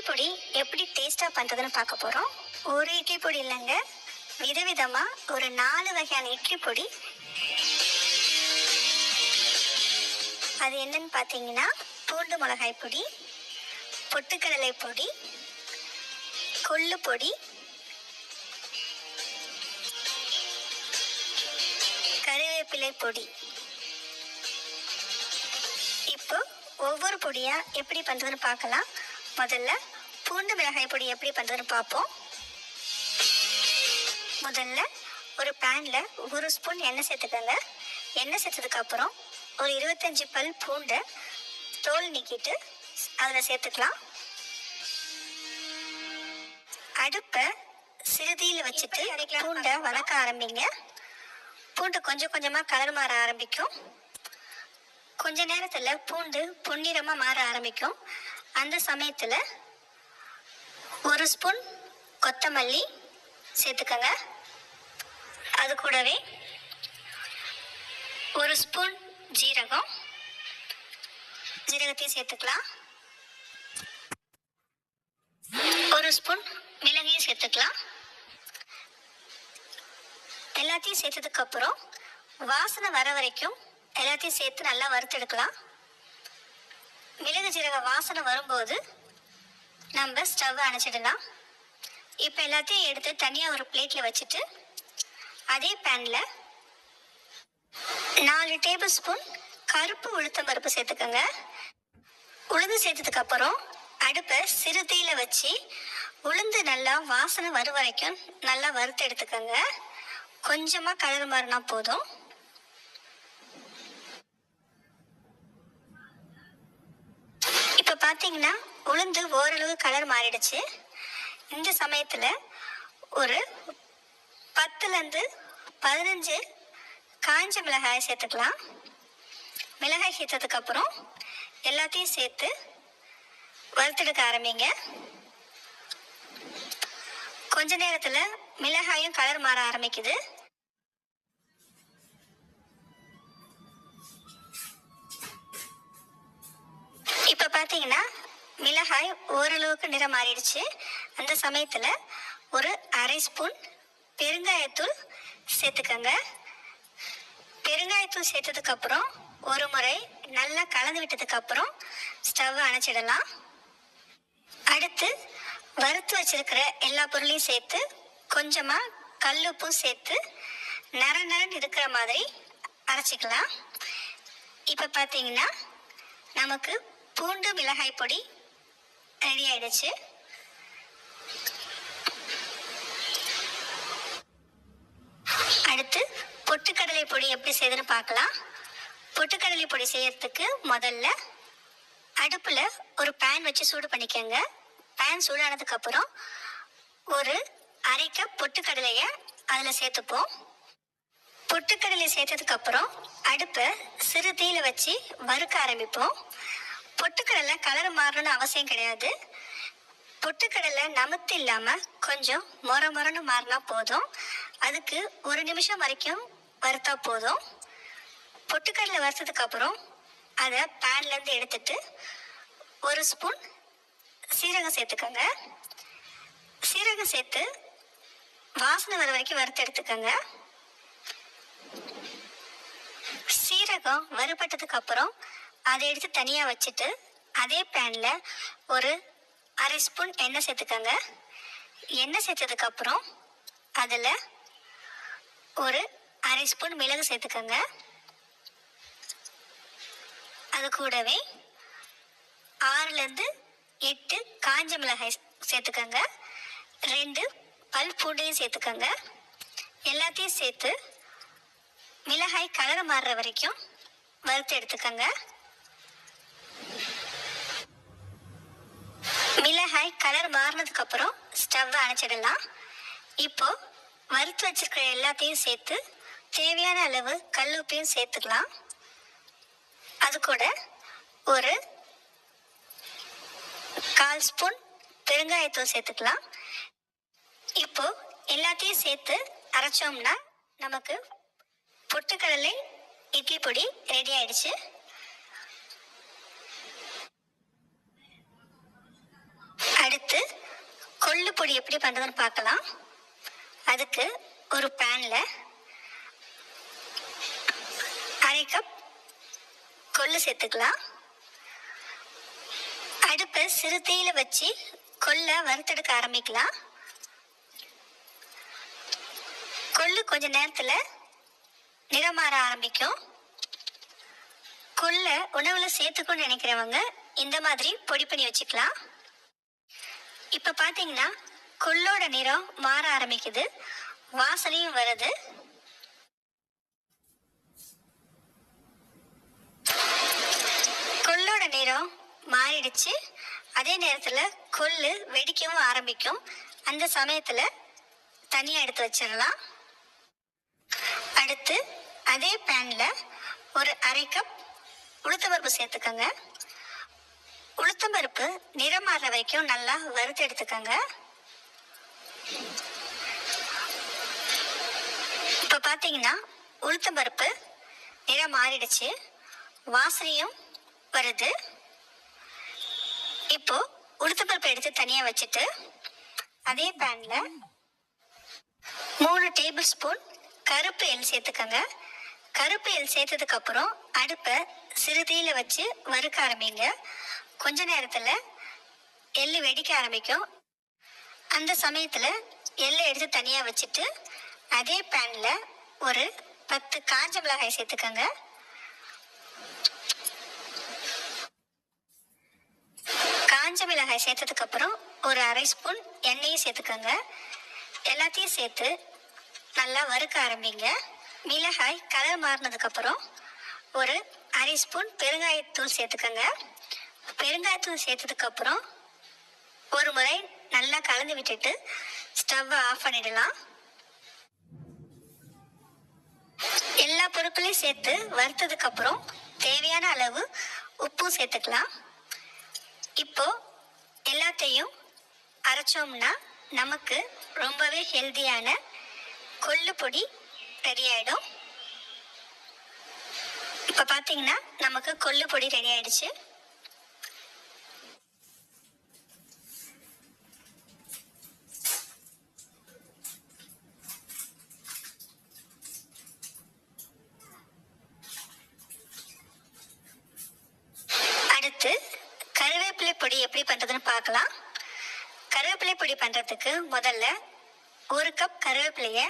பொடி எப்படி டேஸ்ட்டாக பண்ணுறதுன்னு பார்க்க போகிறோம். ஒரு இட்லி பொடி இல்லைங்க, விதவிதமாக ஒரு 4 வகையான இட்லி பொடி. அது என்னன்னு பார்த்தீங்கன்னா, பூண்டு மிளகாய் பொடி, பொட்டுக்கடலை பொடி, கொள்ளு பொடி, கறிவேப்பிலை பொடி. இப்போ ஒவ்வொரு பொடியாக எப்படி பண்ணுறதுன்னு பார்க்கலாம். முதல்ல பூண்டு மிளகாய் பொடி எப்படி பண்ணுறதுன்னு பார்ப்போம். முதல்ல ஒரு பேனில் 1 ஸ்பூன் எண்ணெய் சேர்த்துக்கோங்க. எண்ணெய் சேர்த்ததுக்கப்புறம் ஒரு 25 பல் பூண்டை தோல் நீக்கிட்டு அதில் சேர்த்துக்கலாம். அடுப்பை சிறுதியில் வச்சுட்டு பூண்டை வதக்க ஆரம்பிங்க. பூண்டு கொஞ்சம் கொஞ்சமாக கலர் மாற ஆரம்பிக்கும். கொஞ்ச நேரத்தில் பூண்டு பொன்னிறமாக மாற ஆரம்பிக்கும். அந்த சமயத்தில் 1 ஸ்பூன் கொத்தமல்லி சேர்த்துக்கோங்க. அது கூடவே 1 ஸ்பூன் ஜீரகத்தையும் சேர்த்துக்கலாம். 1 ஸ்பூன் மிளகையும் சேர்த்துக்கலாம். எல்லாத்தையும் சேர்த்ததுக்கப்புறம் வாசனை வர வரைக்கும் எல்லாத்தையும் சேர்த்து நல்லா வறுத்தெடுக்கலாம். மிளகு ஜீரக வாசனை வரும்போது நம்ம ஸ்டவ்வை அணைச்சிடலாம். இப்போ எல்லாத்தையும் எடுத்து தனியாக ஒரு பிளேட்டில் வச்சுட்டு அதே பேனில் 4 டேபிள் ஸ்பூன் கருப்பு உளுத்தம் பருப்பு சேர்த்துக்கோங்க. உளுந்து சேர்த்ததுக்கப்புறம் அடுப்பை சிறுதீயில் வச்சு உளுந்து நல்லா வாசனை வரும் வரைக்கும் நல்லா வறுத்து எடுத்துக்கோங்க. கொஞ்சமாக கலர் மாறினா போதும். இப்போ பார்த்தீங்கன்னா உளுந்து ஓரளவு கலர் மாறிடுச்சு. இந்த சமயத்தில் ஒரு 10லேருந்து 15 காஞ்ச மிளகாய் சேர்த்துக்கலாம். மிளகாய் சேர்த்ததுக்கப்புறம் எல்லாத்தையும் சேர்த்து வறுத்தெடுக்க ஆரம்பிங்க. கொஞ்ச நேரத்தில் மிளகாயும் கலர் மாற ஆரம்பிக்குது. இப்போ பார்த்தீங்கன்னா மிளகாய் ஓரளவுக்கு நிறம் மாறிடுச்சு. அந்த சமயத்தில் ஒரு 1/2 ஸ்பூன் பெருங்காயத்தூள் சேர்த்துக்கோங்க. பெருங்காயத்தூள் சேர்த்ததுக்கப்புறம் ஒரு முறை நல்லா கலந்து விட்டதுக்கப்புறம் ஸ்டவ்வை அணைச்சிடலாம். அடுத்து வறுத்து வச்சிருக்கிற எல்லா பொருளையும் சேர்த்து கொஞ்சமாக கல்லுப்பும் சேர்த்து நரநரன்னு இருக்கிற மாதிரி அரைச்சிக்கலாம். இப்போ பார்த்தீங்கன்னா நமக்கு பூண்டு மிளகாய் பொடி ரெடி ஆயிடுச்சு. அடுத்து பொட்டுக்கடலை பொடி எப்படி செய்யுதுன்னு பார்க்கலாம். பொட்டுக்கடலை பொடி செய்யறதுக்கு முதல்ல அடுப்பில் ஒரு பேன் வச்சு சூடு பண்ணிக்கோங்க. பேன் சூடானதுக்கப்புறம் ஒரு 1/2 கப் பொட்டுக்கடலையை அதில் சேர்த்துப்போம். பொட்டுக்கடலை சேர்த்ததுக்கப்புறம் அடுப்பை சிறு தீயில் வச்சு வறுக்க ஆரம்பிப்போம். பொட்டுக்கடலை கலர் மாறணும்னு அவசியம் கிடையாது. பொட்டுக்கடலை நமுத்து இல்லாமல் கொஞ்சம் மொரன்னு மாறினா போதும். அதுக்கு 1 நிமிஷம் வரைக்கும் வறுத்தா போதும். பொட்டுக்கடலை வறுத்ததுக்கப்புறம் அதை பேன்லேருந்து எடுத்துட்டு 1 ஸ்பூன் சீரகம் சேர்த்துக்கோங்க. சீரகம் சேர்த்து வாசனை வர வரைக்கும் வறுத்து எடுத்துக்கோங்க. சீரகம் வறுபட்டதுக்கு அப்புறம் அதை எடுத்து தனியாக வச்சுட்டு அதே பேனில் ஒரு 1/2 ஸ்பூன் எண்ணெய் சேர்த்துக்கோங்க. எண்ணெய் சேர்த்ததுக்கப்புறம் அதில் ஒரு 1/2 ஸ்பூன் மிளகு சேர்த்துக்கோங்க. அது கூடவே 6லேருந்து 8 காஞ்ச மிளகாய் சேர்த்துக்கோங்க. 2 பல் பூண்டையும் சேர்த்துக்கோங்க. எல்லாத்தையும் சேர்த்து மிளகாய் கலர் மாறுற வரைக்கும் வறுத்து எடுத்துக்கோங்க. மிளகாய் கலர் மாறினதுக்கப்புறம் ஸ்டவ்வை அணைச்சிடலாம். இப்போ வறுத்து வச்சிருக்கிற எல்லாத்தையும் சேர்த்து தேவையான அளவு கல்லுப்பையும் சேர்த்துக்கலாம். அது கூட ஒரு 1/4 ஸ்பூன் பெருங்காயத்தூள் சேர்த்துக்கலாம். இப்போ எல்லாத்தையும் சேர்த்து அரைச்சோம்னா நமக்கு பொட்டுக்கடலை இட்லி பொடி ரெடி ஆயிடுச்சு. அடுத்து கொள்ளு பொடி எப்படி பண்ணுறதுன்னு பார்க்கலாம். அதுக்கு ஒரு பேனில் 1/2 கப் கொள்ளு சேர்த்துக்கலாம். அடுப்பை சிறு தீயில வச்சு கொள்ளை வறுத்தெடுக்க ஆரம்பிக்கலாம். கொள்ளு கொஞ்ச நேரத்தில் நிறம் மாற ஆரம்பிக்கும். கொள்ளை உணவுல சேர்த்துக்கணும்னு நினைக்கிறவங்க இந்த மாதிரி பொடி பண்ணி வச்சுக்கலாம். இப்போ பார்த்தீங்கன்னா கொள்ளோட நிறம் மாற ஆரம்பிக்குது, வாசனையும் வருது. கொள்ளோட நிறம் மாறிடுச்சு. அதே நேரத்தில் கொள்ளு வெடிக்கவும் ஆரம்பிக்கும். அந்த சமயத்தில் தனியாக எடுத்து வச்சிடலாம். அடுத்து அதே பேனில் ஒரு 1/2 கப் உளுத்தம்பருப்பு சேர்த்துக்கோங்க. உளுத்தம்பருப்பு நிறம் மாற வரைக்கும் நல்லா வறுத்து எடுத்துக்கோங்க. இப்போ பார்த்தீங்கன்னா உளுத்தம்பருப்பு நிறம் மாறிடுச்சு, வாசனையும் வருது. இப்போ உளுத்தம்பருப்பு எடுத்து தனியாக வச்சுட்டு அதே பேனில் 3 டேபிள் ஸ்பூன் கருப்பு எள் சேர்த்துக்கோங்க. கருப்பு எள் சேர்த்ததுக்கு அப்புறம் அடுப்பை சிறுதீயில வச்சு வறுக்க ஆரம்பிங்க. கொஞ்ச நேரத்தில் எள்ளு வெடிக்க ஆரம்பிக்கும். அந்த சமயத்தில் எள்ளை எடுத்து தனியாக வச்சுட்டு அதே பேனில் ஒரு 10 காஞ்ச மிளகாய் சேர்த்துக்கோங்க. காஞ்ச மிளகாய் சேர்த்ததுக்கு அப்புறம் ஒரு 1/2 ஸ்பூன் எண்ணெயும் சேர்த்துக்கோங்க. எல்லாத்தையும் சேர்த்து நல்லா வறுக்க ஆரம்பிங்க. மிளகாய் கலர் மாறினதுக்கு அப்புறம் ஒரு 1/2 ஸ்பூன் பெருங்காயத்தூள் சேர்த்துக்கோங்க. பெருங்காயத்தூள் சேர்த்ததுக்கு அப்புறம் ஒரு முறை நல்லா கலந்து விட்டுட்டு ஸ்டவ்வை ஆஃப் பண்ணிடலாம். எல்லா பொருட்களையும் சேர்த்து வறுத்ததுக்கு அப்புறம் தேவையான அளவு உப்பும் சேர்த்துக்கலாம். இப்போ எல்லாத்தையும் அரைச்சோம்னா நமக்கு ரொம்பவே ஹெல்தியான கொள்ளு பொடி ரெடி ஆயிடும். இப்போ பார்த்தீங்கன்னா நமக்கு கொள்ளு பொடி ரெடி ஆயிடுச்சு. அடுத்து கருவேப்பிலை பொடி எப்படி பண்றதுன்னு பார்க்கலாம். கருவேப்பிலை பொடி பண்றதுக்கு முதல்ல 1 கப் கருவேப்பிலையை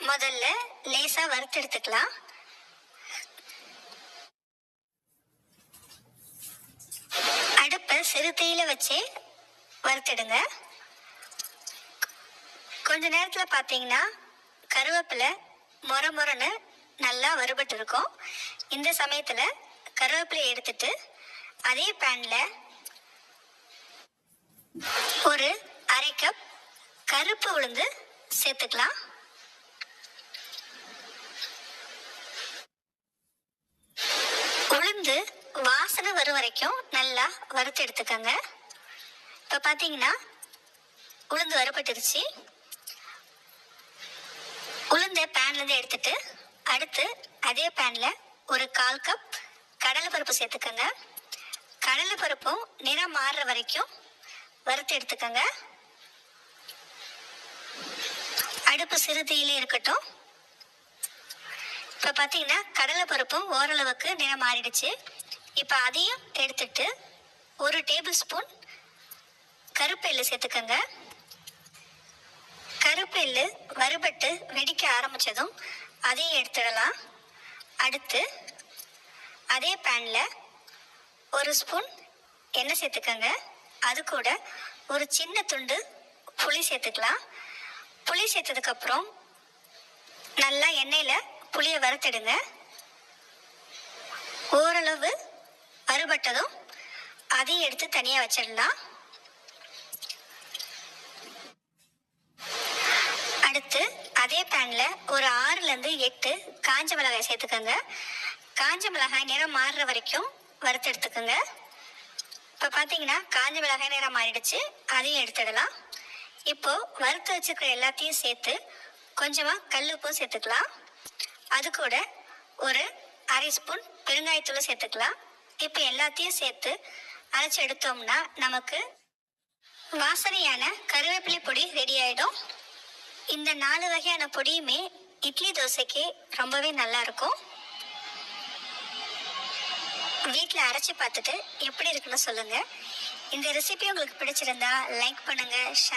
முதல்ல லேசா வறுத்து எடுத்துக்கலாம். அடுப்பை சிறு தீயில வச்சே வறுத்துடுங்க. கொஞ்ச நேரத்தில் பார்த்தீங்கன்னா கருவேப்பிலை மொரன்னு நல்லா வறுபட்டு இருக்கும். இந்த சமயத்தில் கருவேப்பிலையை எடுத்துட்டு அதே பேனில் ஒரு 1/2 கப் கருப்பு உளுந்து சேர்த்துக்கலாம். உளுந்து வாசனை வரும் வரைக்கும் நல்லா வறுத்து எடுத்துக்கோங்க. இப்போ பார்த்தீங்கன்னா உளுந்து வறுபட்டுருச்சு. உளுந்தை பேன்லேருந்து எடுத்துட்டு அடுத்து அதே பேனில் ஒரு 1/4 கப் கடலைப்பருப்பு சேர்த்துக்கோங்க. கடலைப்பருப்பும் நிறம் மாறுற வரைக்கும் வறுத்து எடுத்துக்கோங்க. அடுப்பு சிறுதீயிலே இருக்கட்டும். இப்போ பார்த்தீங்கன்னா கடலைப்பருப்பும் ஓரளவுக்கு நிறம் மாறிடுச்சு. இப்போ அதையும் எடுத்துட்டு ஒரு டேபிள் ஸ்பூன் கருப்பு எள்ளு சேர்த்துக்கோங்க. கருப்பு எள்ளு வறுபட்டு வெடிக்க ஆரம்பித்ததும் அதையும் எடுத்துடலாம். அடுத்து அதே பேனில் ஒரு ஸ்பூன் எண்ணெய் சேர்த்துக்கோங்க. அது கூட ஒரு சின்ன துண்டு புளி சேர்த்துக்கலாம். புளி சேர்த்ததுக்கப்புறம் நல்லா எண்ணெயில் புளியை வறுத்துடுங்க. ஓரளவு வறுபட்டதும் அதையும் எடுத்து தனியாக வச்சிடலாம். அடுத்து அதே பேனில் ஒரு 6லேருந்து 8 காஞ்ச மிளகாய் சேர்த்துக்கோங்க. காஞ்ச மிளகாய் நிறம் மாறுற வரைக்கும் வறுத்து எடுத்துக்கோங்க. இப்போ பார்த்தீங்கன்னா காஞ்ச மிளகாய் நிறம் மாறிடுச்சு, அதையும் எடுத்துடலாம். இப்போ வறுத்து வச்சுக்கிற எல்லாத்தையும் சேர்த்து கொஞ்சமாக கல்லுப்பும் சேர்த்துக்கலாம். அது கூட ஒரு 1/2 ஸ்பூன் பெருங்காயத்தூள் சேர்த்துக்கலாம். இப்போ எல்லாத்தையும் சேர்த்து அரைச்சி எடுத்தோம்னா நமக்கு வாசனையான கருவேப்பிலை பொடி ரெடி ஆகிடும். இந்த 4 வகையான பொடியுமே இட்லி தோசைக்கு ரொம்பவே நல்லா இருக்கும். வீட்டில் அரைச்சி பார்த்துட்டு எப்படி இருக்குன்னு சொல்லுங்கள். இந்த ரெசிபி உங்களுக்கு பிடிச்சிருந்தா லைக் பண்ணுங்கள், ஷேர்